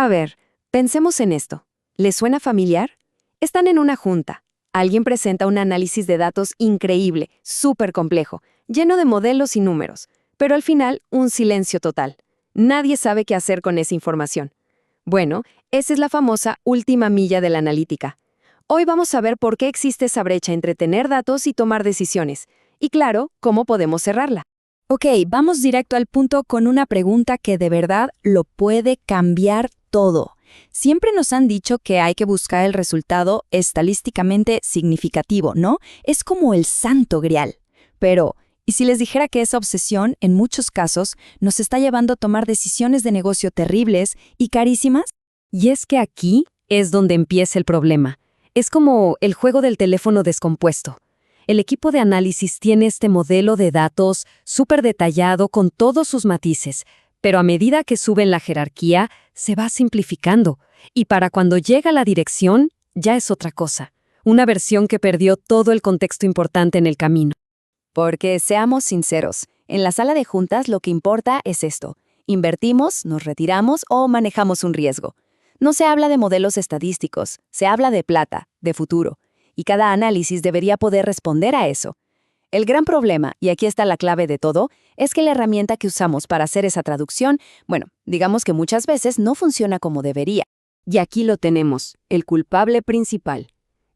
A ver, pensemos en esto. ¿Les suena familiar? Están en una junta. Alguien presenta un análisis de datos increíble, súper complejo, lleno de modelos y números, pero al final un silencio total. Nadie sabe qué hacer con esa información. Bueno, esa es la famosa última milla de la analítica. Hoy vamos a ver por qué existe esa brecha entre tener datos y tomar decisiones. Y claro, cómo podemos cerrarla. Ok, vamos directo al punto con una pregunta que de verdad lo puede cambiar todo. Siempre nos han dicho que hay que buscar el resultado estadísticamente significativo, ¿no? Es como el santo grial. Pero, ¿y si les dijera que esa obsesión, en muchos casos, nos está llevando a tomar decisiones de negocio terribles y carísimas? Y es que aquí es donde empieza el problema. Es como el juego del teléfono descompuesto. El equipo de análisis tiene este modelo de datos súper detallado con todos sus matices, pero a medida que sube en la jerarquía, se va simplificando. Y para cuando llega a la dirección, ya es otra cosa. Una versión que perdió todo el contexto importante en el camino. Porque, seamos sinceros, en la sala de juntas lo que importa es esto. Invertimos, nos retiramos o manejamos un riesgo. No se habla de modelos estadísticos, se habla de plata, de futuro. Y cada análisis debería poder responder a eso. El gran problema, y aquí está la clave de todo, es que la herramienta que usamos para hacer esa traducción, digamos que muchas veces no funciona como debería. Y aquí lo tenemos, el culpable principal.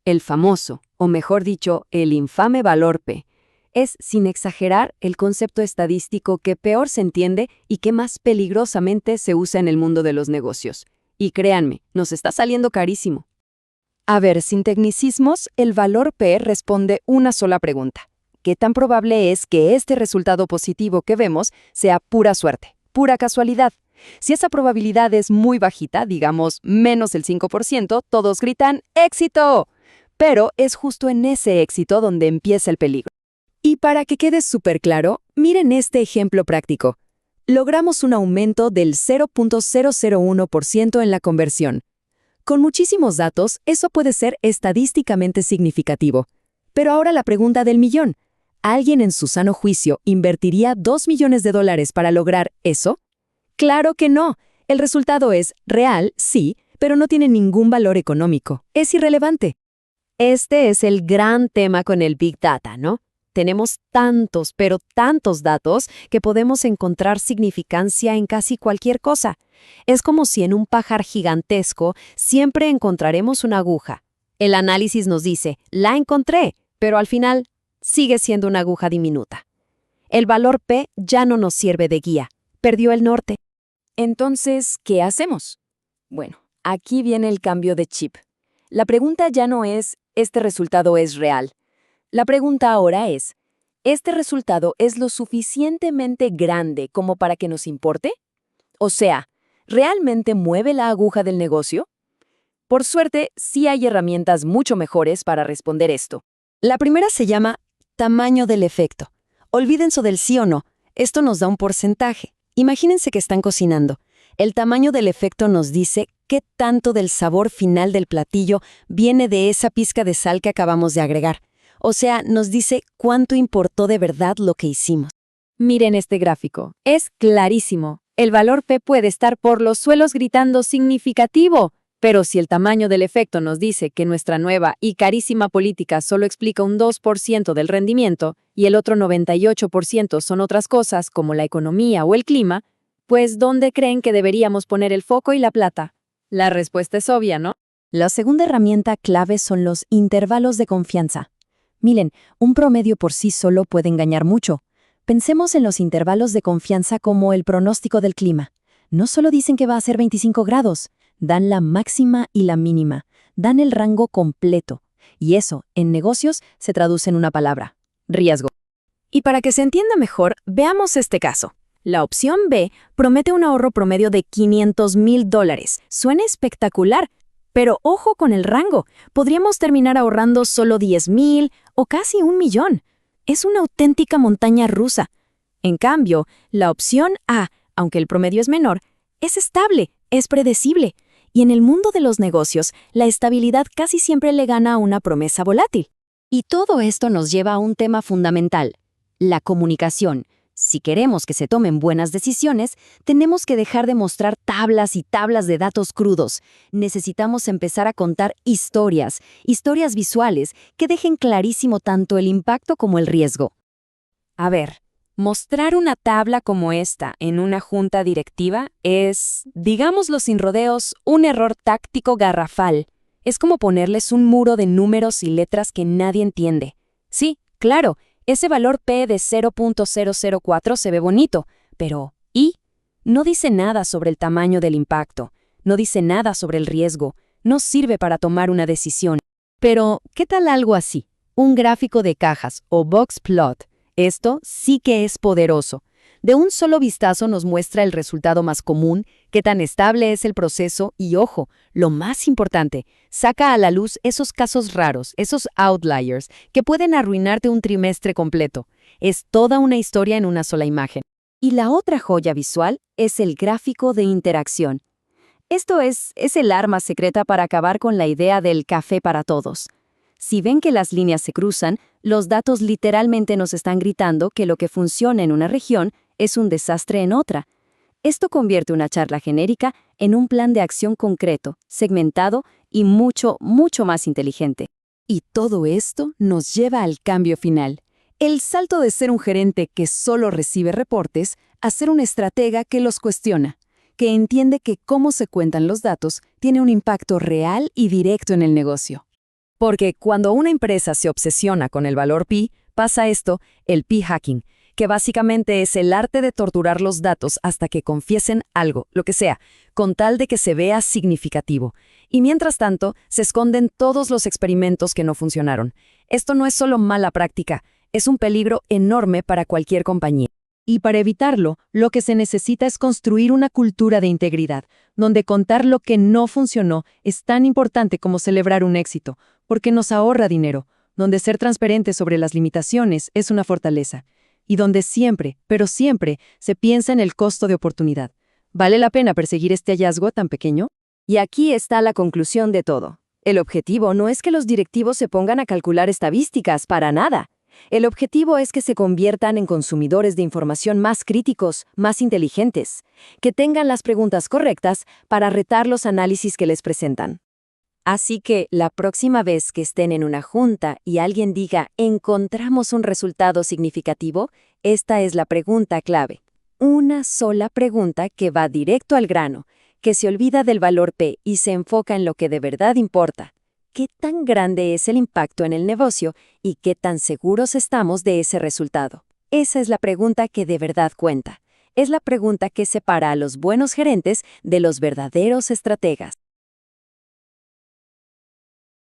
El famoso, o mejor dicho, el infame valor P. Es, sin exagerar, el concepto estadístico que peor se entiende y que más peligrosamente se usa en el mundo de los negocios. Y créanme, nos está saliendo carísimo. A ver, sin tecnicismos, el valor P responde una sola pregunta. ¿Qué tan probable es que este resultado positivo que vemos sea pura suerte, pura casualidad? Si esa probabilidad es muy bajita, digamos menos del 5%, todos gritan ¡éxito! Pero es justo en ese éxito donde empieza el peligro. Y para que quede súper claro, miren este ejemplo práctico. Logramos un aumento del 0.001% en la conversión. Con muchísimos datos, eso puede ser estadísticamente significativo. Pero ahora la pregunta del millón. ¿Alguien en su sano juicio invertiría $2 millones para lograr eso? ¡Claro que no! El resultado es real, sí, pero no tiene ningún valor económico. Es irrelevante. Este es el gran tema con el Big Data, ¿no? Tenemos tantos, pero tantos datos que podemos encontrar significancia en casi cualquier cosa. Es como si en un pajar gigantesco siempre encontraremos una aguja. El análisis nos dice, la encontré, pero al final sigue siendo una aguja diminuta. El valor P ya no nos sirve de guía, perdió el norte. Entonces, ¿qué hacemos? Bueno, aquí viene el cambio de chip. La pregunta ya no es, ¿este resultado es real? La pregunta ahora es, ¿este resultado es lo suficientemente grande como para que nos importe? O sea, ¿realmente mueve la aguja del negocio? Por suerte, sí hay herramientas mucho mejores para responder esto. La primera se llama tamaño del efecto. Olvídense del sí o no. Esto nos da un porcentaje. Imagínense que están cocinando. El tamaño del efecto nos dice qué tanto del sabor final del platillo viene de esa pizca de sal que acabamos de agregar. O sea, nos dice cuánto importó de verdad lo que hicimos. Miren este gráfico. Es clarísimo. El valor P puede estar por los suelos gritando significativo. Pero si el tamaño del efecto nos dice que nuestra nueva y carísima política solo explica un 2% del rendimiento y el otro 98% son otras cosas como la economía o el clima, pues ¿dónde creen que deberíamos poner el foco y la plata? La respuesta es obvia, ¿no? La segunda herramienta clave son los intervalos de confianza. Miren, un promedio por sí solo puede engañar mucho. Pensemos en los intervalos de confianza como el pronóstico del clima. No solo dicen que va a ser 25 grados, dan la máxima y la mínima, dan el rango completo. Y eso, en negocios, se traduce en una palabra: riesgo. Y para que se entienda mejor, veamos este caso. La opción B promete un ahorro promedio de $500,000. Suena espectacular, pero ojo con el rango. Podríamos terminar ahorrando solo 10,000 o casi 1,000,000. Es una auténtica montaña rusa. En cambio, la opción A, aunque el promedio es menor, es estable, es predecible. Y en el mundo de los negocios, la estabilidad casi siempre le gana a una promesa volátil. Y todo esto nos lleva a un tema fundamental: la comunicación. Si queremos que se tomen buenas decisiones, tenemos que dejar de mostrar tablas y tablas de datos crudos. Necesitamos empezar a contar historias visuales que dejen clarísimo tanto el impacto como el riesgo. A ver, mostrar una tabla como esta en una junta directiva es, digámoslo sin rodeos, un error táctico garrafal. Es como ponerles un muro de números y letras que nadie entiende. Sí, claro, ese valor P de 0.004 se ve bonito, pero ¿y? No dice nada sobre el tamaño del impacto, no dice nada sobre el riesgo, no sirve para tomar una decisión. Pero, ¿qué tal algo así? Un gráfico de cajas o box plot. Esto sí que es poderoso. De un solo vistazo nos muestra el resultado más común, qué tan estable es el proceso y, ojo, lo más importante, saca a la luz esos casos raros, esos outliers, que pueden arruinarte un trimestre completo. Es toda una historia en una sola imagen. Y la otra joya visual es el gráfico de interacción. Esto es el arma secreta para acabar con la idea del café para todos. Si ven que las líneas se cruzan, los datos literalmente nos están gritando que lo que funciona en una región es un desastre en otra. Esto convierte una charla genérica en un plan de acción concreto, segmentado y mucho, mucho más inteligente. Y todo esto nos lleva al cambio final. El salto de ser un gerente que solo recibe reportes a ser un estratega que los cuestiona, que entiende que cómo se cuentan los datos tiene un impacto real y directo en el negocio. Porque cuando una empresa se obsesiona con el valor pi, pasa esto, el pi hacking, que básicamente es el arte de torturar los datos hasta que confiesen algo, lo que sea, con tal de que se vea significativo. Y mientras tanto, se esconden todos los experimentos que no funcionaron. Esto no es solo mala práctica, es un peligro enorme para cualquier compañía. Y para evitarlo, lo que se necesita es construir una cultura de integridad, donde contar lo que no funcionó es tan importante como celebrar un éxito, porque nos ahorra dinero, donde ser transparente sobre las limitaciones es una fortaleza, y donde siempre, pero siempre, se piensa en el costo de oportunidad. ¿Vale la pena perseguir este hallazgo tan pequeño? Y aquí está la conclusión de todo. El objetivo no es que los directivos se pongan a calcular estadísticas, para nada. El objetivo es que se conviertan en consumidores de información más críticos, más inteligentes, que tengan las preguntas correctas para retar los análisis que les presentan. Así que la próxima vez que estén en una junta y alguien diga «encontramos un resultado significativo», esta es la pregunta clave. Una sola pregunta que va directo al grano, que se olvida del valor P y se enfoca en lo que de verdad importa. ¿Qué tan grande es el impacto en el negocio y qué tan seguros estamos de ese resultado? Esa es la pregunta que de verdad cuenta. Es la pregunta que separa a los buenos gerentes de los verdaderos estrategas.